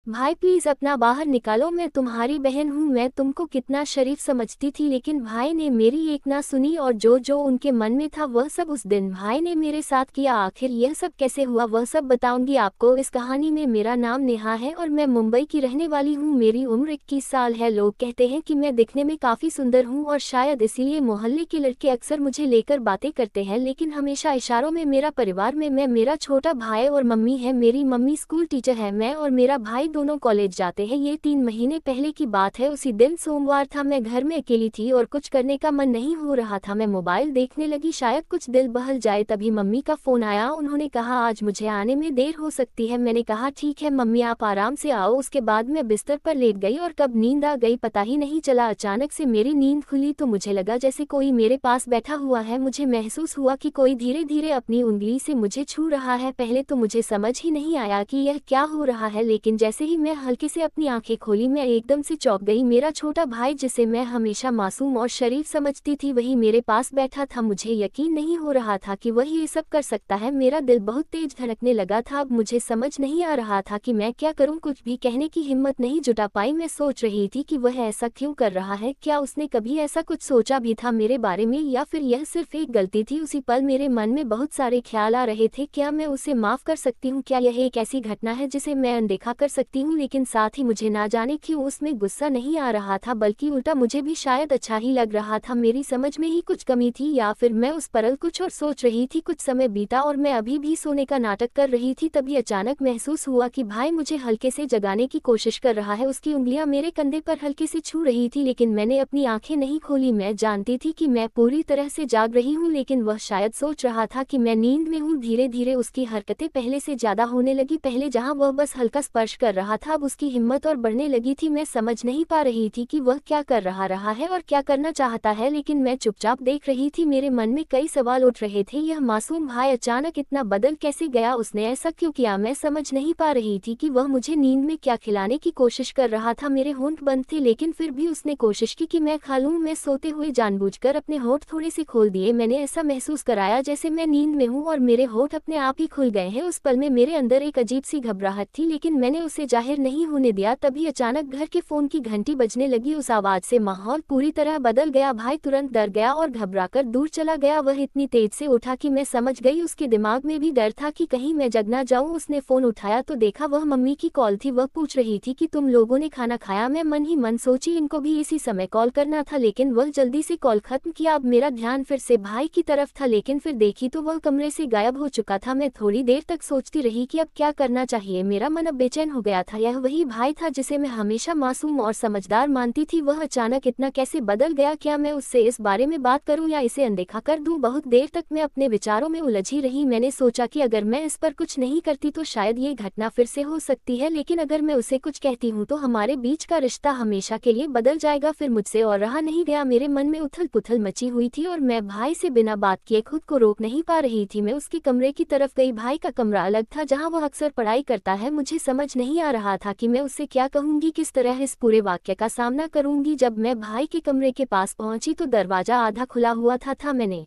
भाई प्लीज अपना बाहर निकालो, मैं तुम्हारी बहन हूँ। मैं तुमको कितना शरीफ समझती थी, लेकिन भाई ने मेरी एक ना सुनी और जो जो उनके मन में था वह सब उस दिन भाई ने मेरे साथ किया। आखिर यह सब कैसे हुआ वह सब बताऊंगी आपको इस कहानी में। मेरा नाम नेहा है और मैं मुंबई की रहने वाली हूँ। मेरी उम्र 21 साल है। लोग कहते हैं कि मैं दिखने में काफी सुंदर हूँ और शायद इसीलिए मोहल्ले के लड़के अक्सर मुझे लेकर बातें करते हैं, लेकिन हमेशा इशारों में। मेरा परिवार में मैं, मेरा छोटा भाई और मम्मी है। मेरी मम्मी स्कूल टीचर है, मैं और मेरा भाई दोनों कॉलेज जाते हैं। ये 3 महीने पहले की बात है। उसी दिन सोमवार था, मैं घर में अकेली थी और कुछ करने का मन नहीं हो रहा था। मैं मोबाइल देखने लगी, शायद कुछ दिल बहल जाए। तभी मम्मी का फोन आया। उन्होंने कहा आज मुझे आने में देर हो सकती है। मैंने कहा ठीक है मम्मी, आप आराम से आओ। उसके बाद मैं बिस्तर पर लेट गई और कब नींद आ गई पता ही नहीं चला। अचानक से मेरी नींद खुली तो मुझे लगा जैसे कोई मेरे पास बैठा हुआ है। मुझे महसूस हुआ कि कोई धीरे धीरे अपनी उंगली से मुझे छू रहा है। पहले तो मुझे समझ ही नहीं आया कि यह क्या हो रहा है, लेकिन जैसे ही मैं हल्के से अपनी आंखें खोली मैं एकदम से चौंक गई। मेरा छोटा भाई, जिसे मैं हमेशा मासूम और शरीफ समझती थी, वही मेरे पास बैठा था। मुझे यकीन नहीं हो रहा था कि वही ये सब कर सकता है। मेरा दिल बहुत तेज धड़कने लगा था। अब मुझे समझ नहीं आ रहा था कि मैं क्या करूं। कुछ भी कहने की हिम्मत नहीं जुटा पाई। मैं सोच रही थी कि वह ऐसा क्यों कर रहा है। क्या उसने कभी ऐसा कुछ सोचा भी था मेरे बारे में, या फिर यह सिर्फ एक गलती थी। उसी पल मेरे मन में बहुत सारे ख्याल आ रहे थे। क्या मैं उसे माफ कर सकती हूँ? क्या यह एक ऐसी घटना है जिसे मैं अनदेखा कर सकती हूँ? लेकिन साथ ही मुझे ना जाने क्यों उसमें गुस्सा नहीं आ रहा था, बल्कि उल्टा मुझे भी शायद अच्छा ही लग रहा था। मेरी समझ में ही कुछ कमी थी, या फिर मैं उस पर कुछ और सोच रही थी। कुछ समय बीता और मैं अभी भी सोने का नाटक कर रही थी। तभी अचानक महसूस हुआ कि भाई मुझे हल्के से जगाने की कोशिश कर रहा है। उसकी उंगलियां मेरे कंधे पर हल्के से छू रही थी, लेकिन मैंने अपनी आंखें नहीं खोली। मैं जानती थी कि मैं पूरी तरह से जाग रही हूँ, लेकिन वह शायद सोच रहा था कि मैं नींद में हूँ। धीरे धीरे उसकी हरकतें पहले से ज्यादा होने लगी। पहले जहाँ वह बस हल्का स्पर्श कर रहा था, अब उसकी हिम्मत और बढ़ने लगी थी। मैं समझ नहीं पा रही थी कि वह क्या कर रहा है और क्या करना चाहता है, लेकिन मैं चुपचाप देख रही थी। मेरे मन में कई सवाल उठ रहे थे। यह मासूम भाई अचानक इतना बदल कैसे गया? उसने ऐसा क्यों किया? मैं समझ नहीं पा रही थी कि वह मुझे नींद में क्या खिलाने की कोशिश कर रहा था। मेरे होंठ बंद थे, लेकिन फिर भी उसने कोशिश की कि मैं खा लूं। मैं सोते हुए जानबूझकर अपने होंठ थोड़े से खोल दिए। मैंने ऐसा महसूस कराया जैसे मैं नींद में हूं और मेरे होंठ अपने आप ही खुल गए हैं। उस पल में मेरे अंदर एक अजीब सी घबराहट थी, लेकिन मैंने उसे जाहिर नहीं होने दिया। तभी अचानक घर के फोन की घंटी बजने लगी। उस आवाज से माहौल पूरी तरह बदल गया। भाई तुरंत डर गया और घबराकर दूर चला गया। वह इतनी तेज से उठा कि मैं समझ गई उसके दिमाग में भी डर था कि कहीं मैं जग ना जाऊं। उसने फोन उठाया तो देखा वह मम्मी की कॉल थी। वह पूछ रही थी कि तुम लोगों ने खाना खाया? मैं मन ही मन सोची इनको भी इसी समय कॉल करना था, लेकिन वह जल्दी से कॉल खत्म किया। अब मेरा ध्यान फिर से भाई की तरफ था, लेकिन फिर देखी तो वह कमरे से गायब हो चुका था। मैं थोड़ी देर तक सोचती रही कि अब क्या करना चाहिए। मेरा मन अब बेचैन हो गया था। यह वही भाई था जिसे मैं हमेशा मासूम और समझदार मानती थी। वह अचानक इतना कैसे बदल गया? क्या मैं उससे इस बारे में बात करूं या इसे अनदेखा कर दूं? बहुत देर तक मैं अपने विचारों में उलझी रही। मैंने सोचा कि अगर मैं इस पर कुछ नहीं करती तो शायद ये घटना फिर से हो सकती है, लेकिन अगर मैं उसे कुछ कहती हूँ तो हमारे बीच का रिश्ता हमेशा के लिए बदल जाएगा। फिर मुझसे और रहा नहीं गया। मेरे मन में उथल पुथल मची हुई थी और मैं भाई से बिना बात किए खुद को रोक नहीं पा रही थी। मैं उसके कमरे की तरफ गई। भाई का कमरा अलग था जहाँ वह अक्सर पढ़ाई करता है। मुझे समझ नहीं आ रहा था कि मैं उससे क्या कहूंगी, किस तरह इस पूरे वाक्य का सामना करूंगी। जब मैं भाई के कमरे के पास पहुंची तो दरवाजा आधा खुला हुआ था। मैंने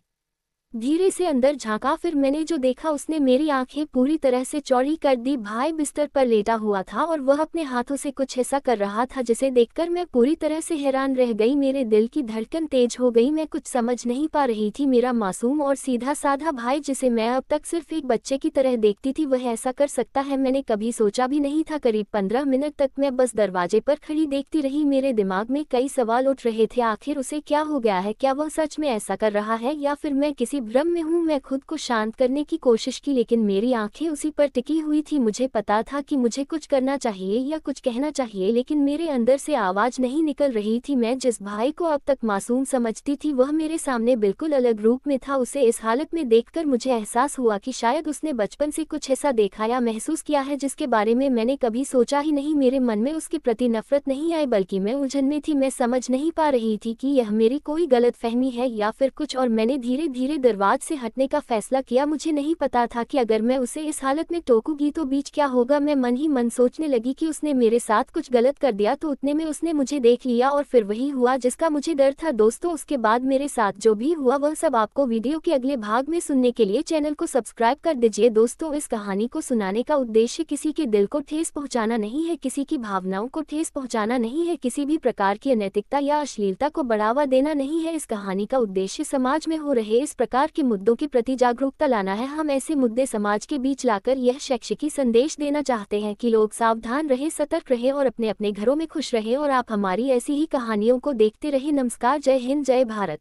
धीरे से अंदर झांका। फिर मैंने जो देखा उसने मेरी आंखें पूरी तरह से चौड़ी कर दी। भाई बिस्तर पर लेटा हुआ था और वह अपने हाथों से कुछ ऐसा कर रहा था जिसे देखकर मैं पूरी तरह से हैरान रह गई। मेरे दिल की धड़कन तेज हो गई। मैं कुछ समझ नहीं पा रही थी। मेरा मासूम और सीधा साधा भाई, जिसे मैं अब तक सिर्फ एक बच्चे की तरह देखती थी, वह ऐसा कर सकता है? मैंने कभी सोचा भी नहीं था। करीब 15 मिनट तक मैं बस दरवाजे पर खड़ी देखती रही। मेरे दिमाग में कई सवाल उठ रहे थे। आखिर उसे क्या हो गया है? क्या वह सच में ऐसा कर रहा है या फिर मैं किसी भ्रम में हूँ? मैं खुद को शांत करने की कोशिश की, लेकिन मेरी आंखें उसी पर टिकी हुई थी। मुझे पता था कि मुझे कुछ करना चाहिए या कुछ कहना चाहिए, लेकिन मेरे अंदर से आवाज नहीं निकल रही थी। मैं जिस भाई को अब तक मासूम समझती थी वह मेरे सामने बिल्कुल अलग रूप में था। उसे इस हालत में देखकर मुझे एहसास हुआ कि शायद उसने बचपन से कुछ ऐसा देखा या महसूस किया है जिसके बारे में मैंने कभी सोचा ही नहीं। मेरे मन में उसके प्रति नफरत नहीं आई, बल्कि मैं उलझन में थी। मैं समझ नहीं पा रही थी कि यह मेरी कोई गलतफहमी है या फिर कुछ और। मैंने धीरे धीरे दरवाज से हटने का फैसला किया। मुझे नहीं पता था कि अगर मैं उसे इस हालत में टोकूंगी तो बीच क्या होगा। मैं मन ही मन सोचने लगी कि उसने मेरे साथ कुछ गलत कर दिया तो उतने में उसने मुझे देख लिया और फिर वही हुआ जिसका मुझे डर था। दोस्तों, उसके बाद मेरे साथ जो भी हुआ वह सब आपको वीडियो के अगले भाग में सुनने के लिए चैनल को सब्सक्राइब कर दीजिए। दोस्तों, इस कहानी को सुनाने का उद्देश्य किसी के दिल को ठेस पहुंचाना नहीं है, किसी की भावनाओं को ठेस पहुंचाना नहीं है, किसी भी प्रकार की अनैतिकता या अश्लीलता को बढ़ावा देना नहीं है। इस कहानी का उद्देश्य समाज में हो रहे इस प्रकार के मुद्दों के प्रति जागरूकता लाना है। हम ऐसे मुद्दे समाज के बीच लाकर यह शैक्षिकी संदेश देना चाहते हैं कि लोग सावधान रहे, सतर्क रहे और अपने अपने घरों में खुश रहे। और आप हमारी ऐसी ही कहानियों को देखते रहे। नमस्कार, जय हिंद, जय भारत।